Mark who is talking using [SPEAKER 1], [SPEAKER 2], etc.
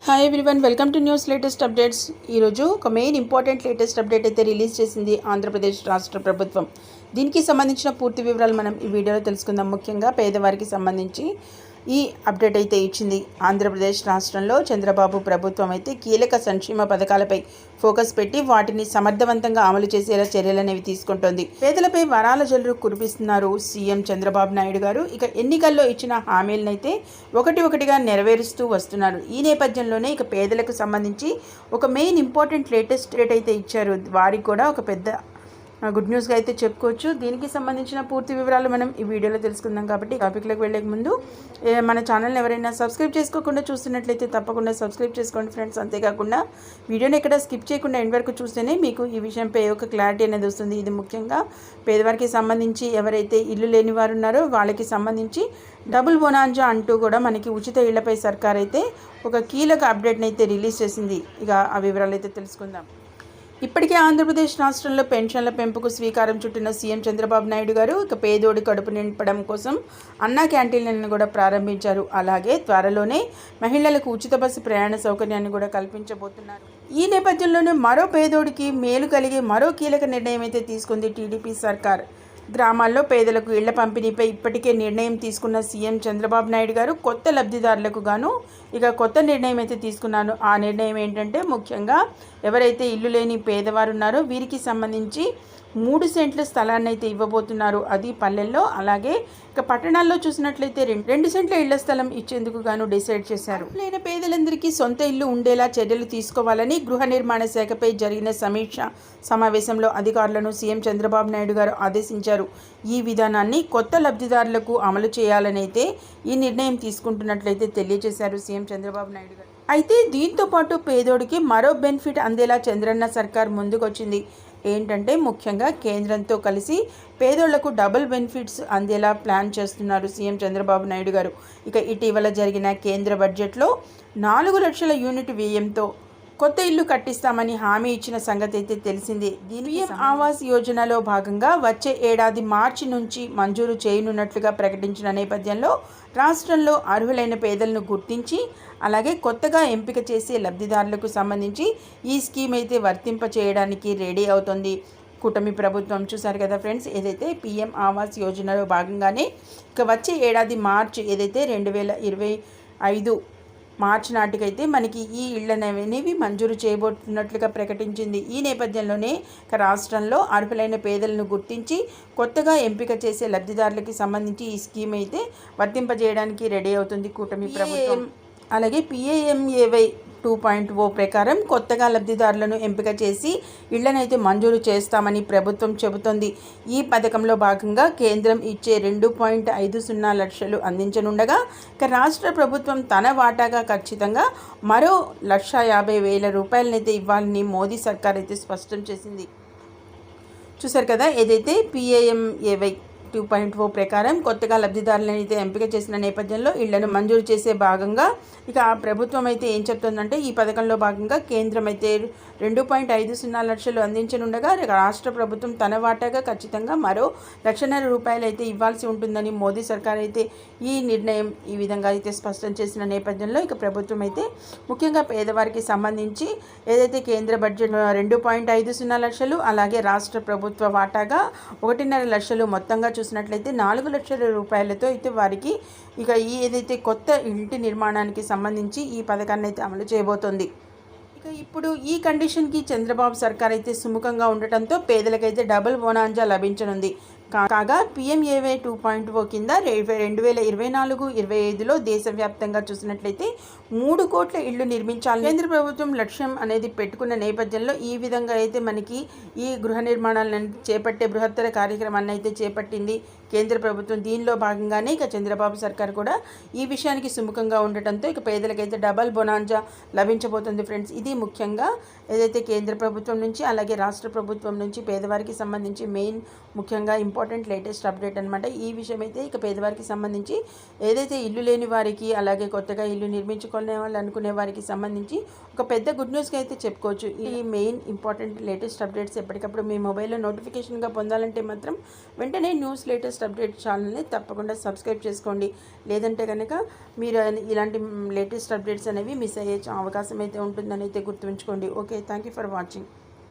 [SPEAKER 1] Hi everyone, welcome to news latest updates. ఈరోజు ఒక main important latest update అయితే release చేసింది ఆంధ్రప్రదేశ్ రాష్ట్ర ప్రభుత్వం. దీనికి సంబంధించిన పూర్తి వివరాలు మనం ఈ వీడియోలో తెలుసుకుందాం. ముఖ్యంగా పేదవారికి సంబంధించి ఈ అప్డేట్ అయితే ఇచ్చింది. ఆంధ్రప్రదేశ్ రాష్ట్రంలో చంద్రబాబు ప్రభుత్వం అయితే కీలక సంక్షేమ పథకాలపై ఫోకస్ పెట్టి వాటిని సమర్థవంతంగా అమలు చేసేలా చర్యలనేవి తీసుకుంటోంది. పేదలపై వరాల జల్లు కురిపిస్తున్నారు సీఎం చంద్రబాబు నాయుడు గారు. ఇక ఎన్నికల్లో ఇచ్చిన హామీలనైతే ఒకటిగా నెరవేరుస్తూ వస్తున్నారు. ఈ నేపథ్యంలోనే ఇక పేదలకు సంబంధించి ఒక మెయిన్ ఇంపార్టెంట్ లేటెస్ట్ డేట్ అయితే ఇచ్చారు. వారికి కూడా ఒక పెద్ద గుడ్ న్యూస్గా అయితే చెప్పుకోవచ్చు. దీనికి సంబంధించిన పూర్తి వివరాలు మనం ఈ వీడియోలో తెలుసుకుందాం. కాబట్టి టాపిక్లోకి వెళ్ళే ముందు మన ఛానల్ని ఎవరైనా సబ్స్క్రైబ్ చేసుకోకుండా చూస్తున్నట్లయితే తప్పకుండా సబ్స్క్రైబ్ చేసుకోండి ఫ్రెండ్స్. అంతేకాకుండా వీడియోని ఎక్కడ స్కిప్ చేయకుండా ఎండ్ వరకు చూస్తేనే మీకు ఈ విషయంపై ఒక క్లారిటీ అనేది వస్తుంది. ఇది ముఖ్యంగా పేదవారికి సంబంధించి ఎవరైతే ఇల్లు లేని వారు ఉన్నారో వాళ్ళకి సంబంధించి డబుల్ బోనాంజా అంటూ కూడా మనకి ఉచిత ఇళ్లపై సర్కార్ అయితే ఒక కీలక అప్డేట్ని అయితే రిలీజ్ చేసింది. ఇక ఆ వివరాలు అయితే తెలుసుకుందాం. ఇప్పటికే ఆంధ్రప్రదేశ్ రాష్ట్రంలో పెన్షన్ల పెంపుకు శ్రీకారం చుట్టిన సీఎం చంద్రబాబు నాయుడు గారు ఇక పేదోడి కడుపు నింపడం కోసం అన్నా క్యాంటీన్లను కూడా ప్రారంభించారు. అలాగే త్వరలోనే మహిళలకు ఉచిత బస్సు ప్రయాణ సౌకర్యాన్ని కూడా కల్పించబోతున్నారు. ఈ నేపథ్యంలోనే మరో పేదోడికి మేలు కలిగే మరో కీలక నిర్ణయం అయితే తీసుకుంది టీడీపీ సర్కార్. గ్రామాల్లో పేదలకు ఇళ్ల పంపిణీపై ఇప్పటికే నిర్ణయం తీసుకున్న సీఎం చంద్రబాబు నాయుడు గారు కొత్త లబ్ధిదారులకు గాను ఇక కొత్త నిర్ణయం అయితే తీసుకున్నాను. ఆ నిర్ణయం ఏంటంటే ముఖ్యంగా ఎవరైతే ఇల్లు లేని పేదవారు ఉన్నారో వీరికి సంబంధించి 3 సెంట్ల స్థలాన్ని అయితే ఇవ్వబోతున్నారు. అది పల్లెల్లో. అలాగే ఇక పట్టణాల్లో చూసినట్లయితే 2 సెంట్ల ఇళ్ల స్థలం ఇచ్చేందుకు గాను డిసైడ్ చేశారు. లేని పేదలందరికీ సొంత ఇల్లు ఉండేలా చర్యలు తీసుకోవాలని గృహ నిర్మాణ శాఖపై జరిగిన సమీక్ష సమావేశంలో అధికారులను సీఎం చంద్రబాబు నాయుడు గారు ఆదేశించారు. ఈ విధానాన్ని కొత్త లబ్ధిదారులకు అమలు చేయాలనైతే ఈ నిర్ణయం తీసుకుంటున్నట్లయితే తెలియజేశారు సీఎం చంద్రబాబు నాయుడు గారు. అయితే దీంతో పాటు పేదోడికి మరో బెనిఫిట్ అందేలా చంద్రన్న సర్కార్ ముందుకొచ్చింది. ఏంటంటే ముఖ్యంగా కేంద్రంతో కలిసి పేదోళ్లకు డబుల్ బెనిఫిట్స్ అందేలా ప్లాన్ చేస్తున్నారు సీఎం చంద్రబాబు నాయుడు గారు. ఇక ఇటీవల జరిగిన కేంద్ర బడ్జెట్లో 4 లక్షల యూనిట్ వ్యయంతో కొత్త ఇల్లు కట్టిస్తామని హామీ ఇచ్చిన సంగతి అయితే తెలిసిందే. పీఎం ఆవాస్ యోజనలో భాగంగా వచ్చే ఏడాది మార్చి నుంచి మంజూరు చేయనున్నట్లుగా ప్రకటించిన నేపథ్యంలో రాష్ట్రంలో అర్హులైన పేదలను గుర్తించి అలాగే కొత్తగా ఎంపిక చేసే లబ్ధిదారులకు సంబంధించి ఈ స్కీమ్ అయితే వర్తింప చేయడానికి రెడీ అవుతుంది కూటమి ప్రభుత్వం. చూసారు కదా ఫ్రెండ్స్, ఏదైతే పీఎం ఆవాస్ యోజనలో భాగంగానే ఇక వచ్చే ఏడాది మార్చి ఏదైతే 2025 మార్చి నాటికైతే మనకి ఈ ఇళ్లనేవి మంజూరు చేయబోతున్నట్లుగా ప్రకటించింది. ఈ నేపథ్యంలోనే రాష్ట్రంలో అర్హులైన పేదలను గుర్తించి కొత్తగా ఎంపిక చేసే లబ్ధిదారులకి సంబంధించి ఈ స్కీమ్ అయితే వర్తింపజేయడానికి రెడీ అవుతుంది కూటమి ప్రభుత్వం. అలాగే PAMAY 2.0 ప్రకారం కొత్తగా లబ్ధిదారులను ఎంపిక చేసి ఇళ్లనైతే మంజూరు చేస్తామని ప్రభుత్వం చెబుతోంది. ఈ పథకంలో భాగంగా కేంద్రం ఇచ్చే 2.50 లక్షలు అందించనుండగా ఇక రాష్ట్ర ప్రభుత్వం తన వాటాగా ఖచ్చితంగా మరో 1,50,000 రూపాయలనైతే ఇవ్వాలని మోదీ సర్కార్ అయితే స్పష్టం చేసింది. చూసారు కదా, ఏదైతే PAMAY 2.0 ప్రకారం కొత్తగా లబ్ధిదారులను అయితే ఎంపిక చేసిన నేపథ్యంలో ఇళ్లను మంజూరు చేసే భాగంగా ఇక ప్రభుత్వం అయితే ఏం చెప్తుందంటే ఈ పథకంలో భాగంగా కేంద్రం అయితే 2.50 లక్షలు అందించనుండగా రాష్ట్ర ప్రభుత్వం తన వాటాగా ఖచ్చితంగా మరో 1,50,000 రూపాయలు అయితే ఇవ్వాల్సి ఉంటుందని మోదీ సర్కార్ అయితే ఈ నిర్ణయం ఈ విధంగా అయితే స్పష్టం చేసిన నేపథ్యంలో ఇక ప్రభుత్వం అయితే ముఖ్యంగా పేదవారికి సంబంధించి ఏదైతే కేంద్ర బడ్జెట్ 2.50 లక్షలు అలాగే రాష్ట్ర ప్రభుత్వ వాటాగా 1.5 లక్షలు మొత్తంగా చూసినట్లయితే 4 లక్షల రూపాయలతో అయితే వారికి ఇక ఈ ఏదైతే కొత్త ఇంటి నిర్మాణానికి సంబంధించి ఈ పథకాన్ని అయితే అమలు చేయబోతోంది. ఇక ఇప్పుడు ఈ కండిషన్కి చంద్రబాబు సర్కార్ అయితే సుముఖంగా ఉండటంతో పేదలకైతే డబుల్ బోనాంజా లభించనుంది. కాగా PMAY 2.0 కింద 2024-25లో దేశవ్యాప్తంగా చూసినట్లయితే 3 కోట్ల ఇళ్లు నిర్మించాలని కేంద్ర ప్రభుత్వం లక్ష్యం అనేది పెట్టుకున్న నేపథ్యంలో ఈ విధంగా అయితే మనకి ఈ గృహ నిర్మాణాలను చేపట్టే బృహత్తర కార్యక్రమాన్ని అయితే చేపట్టింది కేంద్ర ప్రభుత్వం. దీనిలో భాగంగానే ఇక చంద్రబాబు సర్కార్ కూడా ఈ విషయానికి సుముఖంగా ఉండటంతో ఇక పేదలకైతే డబల్ బొనాంజా లభించబోతుంది ఫ్రెండ్స్. ఇది ముఖ్యంగా ఏదైతే కేంద్ర ప్రభుత్వం నుంచి అలాగే రాష్ట్ర ప్రభుత్వం నుంచి పేదవారికి సంబంధించి మెయిన్ ముఖ్యంగా ఇంపార్టెంట్ లేటెస్ట్ అప్డేట్ అనమాట. ఈ విషయం అయితే ఇక పేదవారికి సంబంధించి ఏదైతే ఇల్లు లేని వారికి అలాగే కొత్తగా ఇల్లు నిర్మించుకునే వాళ్ళు అనుకునే వారికి సంబంధించి ఒక పెద్ద గుడ్ న్యూస్గా అయితే చెప్పుకోవచ్చు. ఈ మెయిన్ ఇంపార్టెంట్ లేటెస్ట్ అప్డేట్స్ ఎప్పటికప్పుడు మీ మొబైల్లో నోటిఫికేషన్గా పొందాలంటే మాత్రం వెంటనే న్యూస్ లేటెస్ట్ లేటెస్ట్ అప్డేట్ ఛానల్ని తప్పకుండా సబ్స్క్రైబ్ చేసుకోండి. లేదంటే కనుక మీరు ఇలాంటి లేటెస్ట్ అప్డేట్స్ అనేవి మిస్ అయ్యే అవకాశం అయితే ఉంటుందని అయితే గుర్తుంచుకోండి. Okay, thank you for watching.